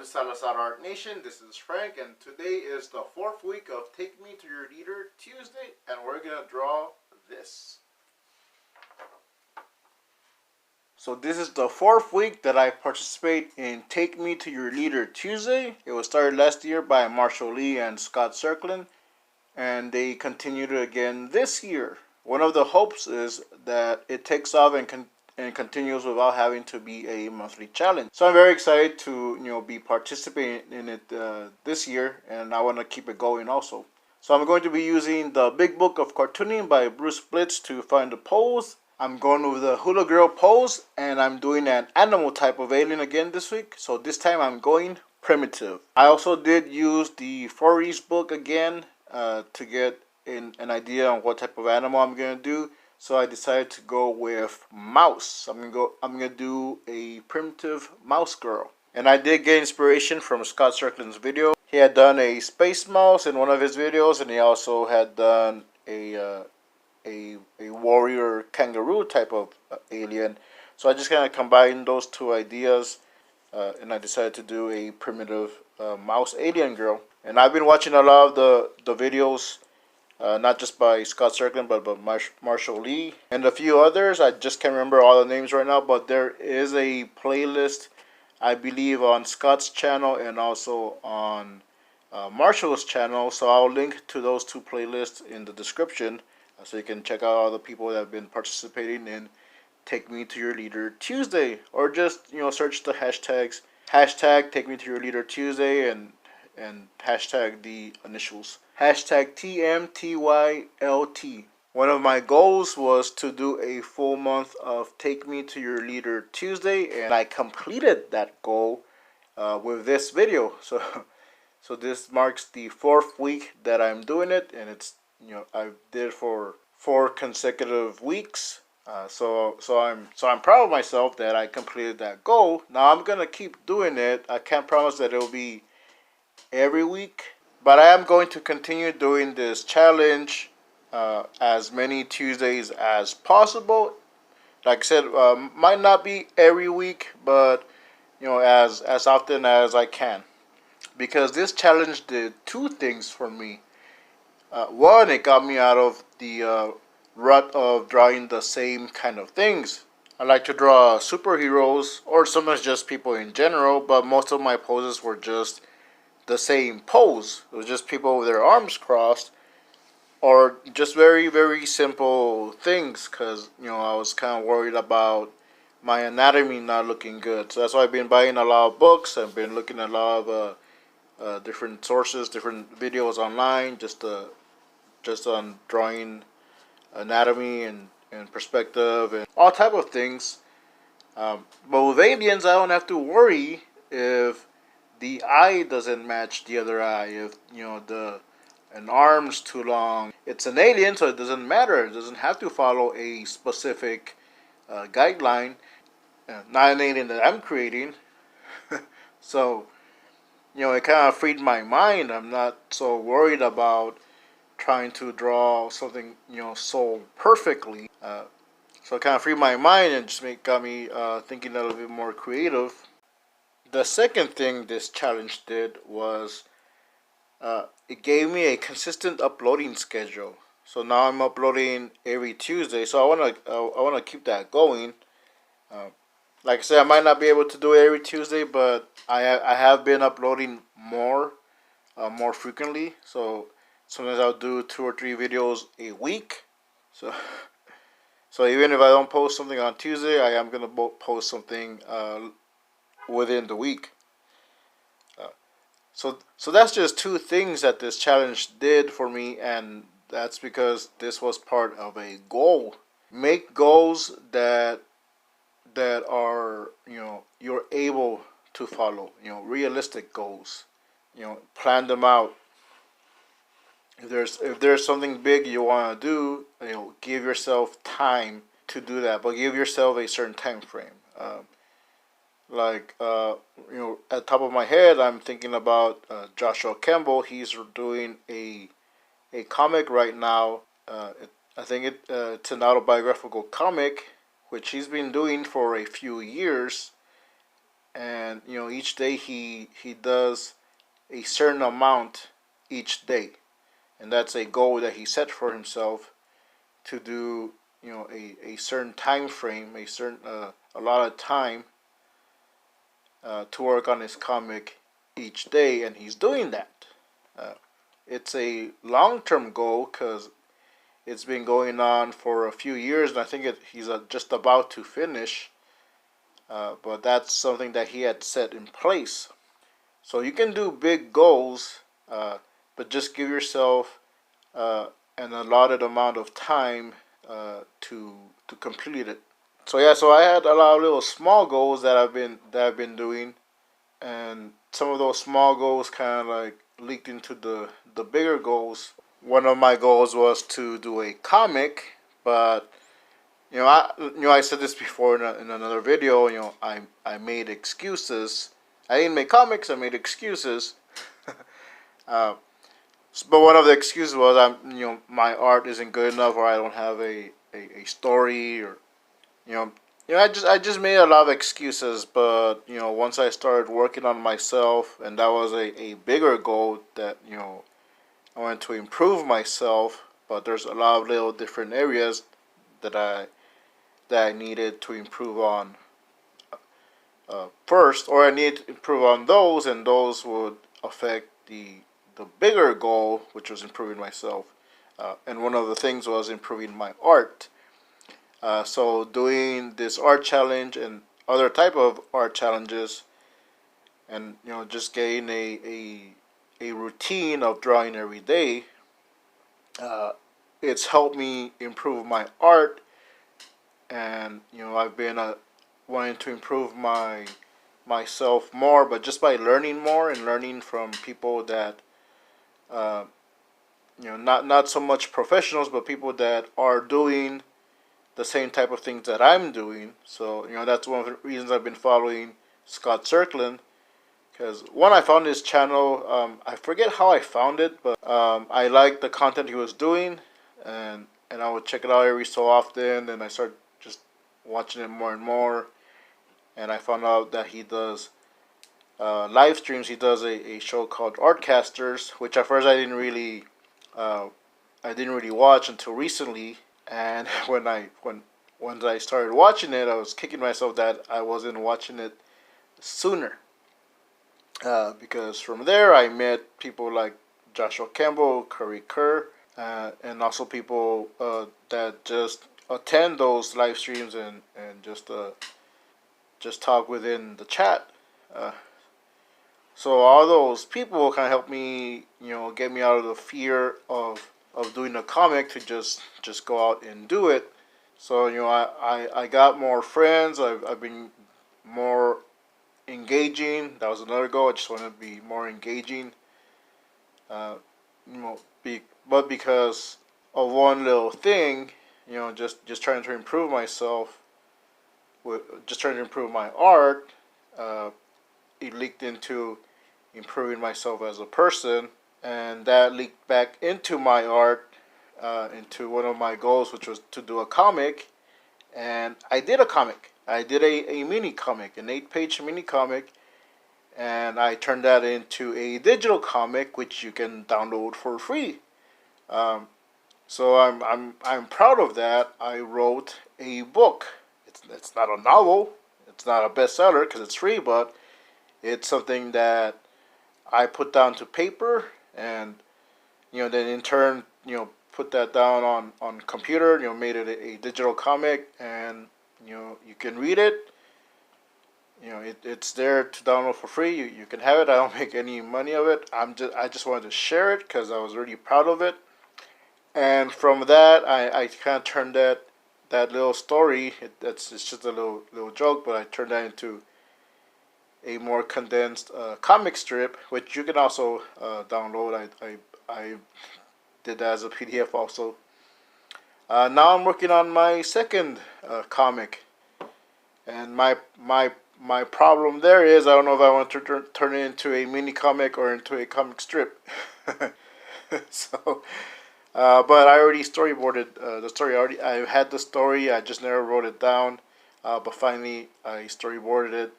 to Salazar Nation. This is Frank, and today is the 4th week of Take Me to Your Leader Tuesday, and we're going to draw this. So this is the 4th week that I participate in Take Me to Your Leader Tuesday. It was started last year by Marshall Lee and Scott Serkland, and they continued it again this year. One of the hopes is that it takes off and continues without having to be a monthly challenge. So I'm very excited to be participating in it this year, and I want to keep it going also. So I'm going to be using the Big Book of Cartooning by Bruce Blitz to find the pose. I'm going with the Hula Girl pose, and I'm doing an animal type of alien again this week. So this time I'm going primitive. I also did use the Furries book again to get an idea on what type of animal I'm going to do. So I decided to go with mouse. I'm gonna do a primitive mouse girl. And I did get inspiration from Scott Serkland's video. He had done a space mouse in one of his videos, and he also had done a warrior kangaroo type of alien. So I just kind of combined those two ideas, and I decided to do a primitive mouse alien girl. And I've been watching a lot of the videos. Not just by Scott Serkland, but Marshall Lee and a few others. I just can't remember all the names right now, but there is a playlist, I believe, on Scott's channel and also on Marshall's channel. So I'll link to those two playlists in the description, so you can check out all the people that have been participating in Take Me to Your Leader Tuesday, or just search the hashtags Take Me to Your Leader Tuesday and hashtag the initials. Hashtag TMTYLT. One of my goals was to do a full month of Take Me to Your Leader Tuesday, and I completed that goal with this video. So this marks the 4th week that I'm doing it, and it's I did it for 4 consecutive weeks. So I'm proud of myself that I completed that goal. Now I'm gonna keep doing it. I can't promise that it'll be every week, but I am going to continue doing this challenge as many Tuesdays as possible. Like I said, might not be every week, but as often as I can, because this challenge did 2 things for me. One, it got me out of the rut of drawing the same kind of things. I like to draw superheroes, or sometimes just people in general, but most of my poses were just the same pose. It was just people with their arms crossed, or just very, very simple things, because I was kind of worried about my anatomy not looking good. So that's why I've been buying a lot of books. I've been looking at a lot of different sources, different videos online, just on drawing anatomy and perspective and all type of things. But with aliens, I don't have to worry if the eye doesn't match the other eye, if an arm's too long. It's an alien, so it doesn't matter. It doesn't have to follow a specific guideline. Not an alien that I'm creating. So it kind of freed my mind. I'm not so worried about trying to draw something so perfectly. So it kind of freed my mind and just got me thinking a little bit more creative. The second thing this challenge did was it gave me a consistent uploading schedule. So now I'm uploading every Tuesday. So I wanna keep that going. Like I said, I might not be able to do it every Tuesday, but I have been uploading more frequently. So sometimes I'll do 2 or 3 videos a week. So even if I don't post something on Tuesday, I am gonna post something within the week. So that's just 2 things that this challenge did for me, and that's because this was part of a goal. Make goals that are you're able to follow. Realistic goals. Plan them out. If there's something big you want to do, give yourself time to do that, but give yourself a certain time frame. At the top of my head, I'm thinking about Joshua Kemble. He's doing a comic right now. I think it's an autobiographical comic, which he's been doing for a few years. and each day he does a certain amount each day, and that's a goal that he set for himself to do a certain time frame, a lot of time to work on his comic each day, and he's doing that. It's a long-term goal because it's been going on for a few years, and I think he's just about to finish. But that's something that he had set in place. So you can do big goals, but just give yourself an allotted amount of time to complete it. So yeah, so I had a lot of little small goals that I've been doing, and some of those small goals kind of like leaked into the bigger goals. One of my goals was to do a comic, but I said this before in another video. I made excuses. I didn't make comics. I made excuses. uh, but one of the excuses was my art isn't good enough, or I don't have a story, or you know I just made a lot of excuses. But once I started working on myself, and that was a bigger goal that I wanted to improve myself. But there's a lot of little different areas that I needed to improve on first, or I need to improve on those, and those would affect the bigger goal, which was improving myself. And one of the things was improving my art. So doing this art challenge and other type of art challenges, and just getting a routine of drawing every day. It's helped me improve my art, and I've been wanting to improve myself more, but just by learning more and learning from people that uh, not so much professionals, but people that are doing the same type of things that I'm doing. So that's one of the reasons I've been following Scott Serkland, because one, I found his channel. I forget how I found it, but I liked the content he was doing, and I would check it out every so often. And I started just watching it more and more, and I found out that he does live streams. He does a show called Artcasters, which at first uh, I didn't really watch until recently. And once I started watching it, I was kicking myself that I wasn't watching it sooner. Because from there I met people like Joshua Kemble, Cory Kerr, and also people that just attend those live streams and just talk within the chat. Uh, so all those people kind of helped me, get me out of the fear of doing a comic, to just go out and do it. So I got more friends. I've been more engaging. That was another goal. I just want to be more engaging. Uh, but because of one little thing, just trying to improve myself, just trying to improve my art, it leaked into improving myself as a person, and that leaked back into my art, into one of my goals, which was to do a comic. And I did a comic. I did a mini comic, an 8-page mini comic, and I turned that into a digital comic, which you can download for free. Um, so I'm proud of that. I wrote a book. It's not a novel. It's not a bestseller because it's free, but it's something that I put down to paper, and then in turn put that down on computer. Made it a digital comic, and you can read it. It's there to download for free. You can have it. I don't make any money of it. I just wanted to share it because I was really proud of it. And from that, I kind of turned that little story. It's just a little joke, but I turned that into a more condensed comic strip, which you can also download. I did that as a PDF also. Now I'm working on my second comic, and my problem there is I don't know if I want to turn it into a mini comic or into a comic strip. So, but I already storyboarded the story. I had the story. I just never wrote it down. But finally I storyboarded it.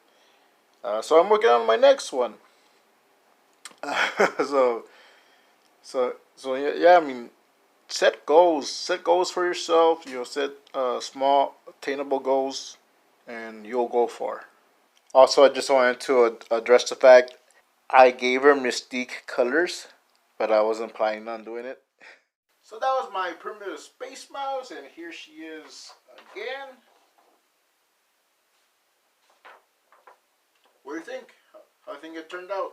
So I'm working on my next one. so yeah. I mean, set goals. Set goals for yourself. You know, set small, attainable goals, and you'll go far. Also, I just wanted to address the fact I gave her Mystique colors, but I wasn't planning on doing it. So that was my primitive space mouse, and here she is again. What do you think? How do you think it turned out?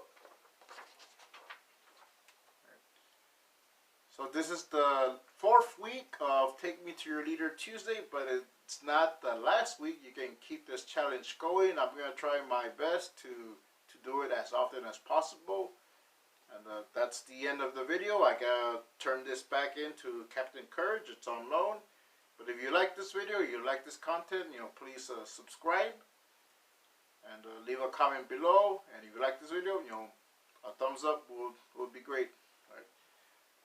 So this is the 4th week of Take Me to Your Leader Tuesday, but it's not the last week. You can keep this challenge going. I'm going to try my best to do it as often as possible. And that's the end of the video. I gotta turn this back into Captain Courage. It's on loan. But if you like this video, you like this content, please subscribe and leave a comment below. And if you like this video, a thumbs up would be great. All right.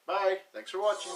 Bye. Thanks for watching.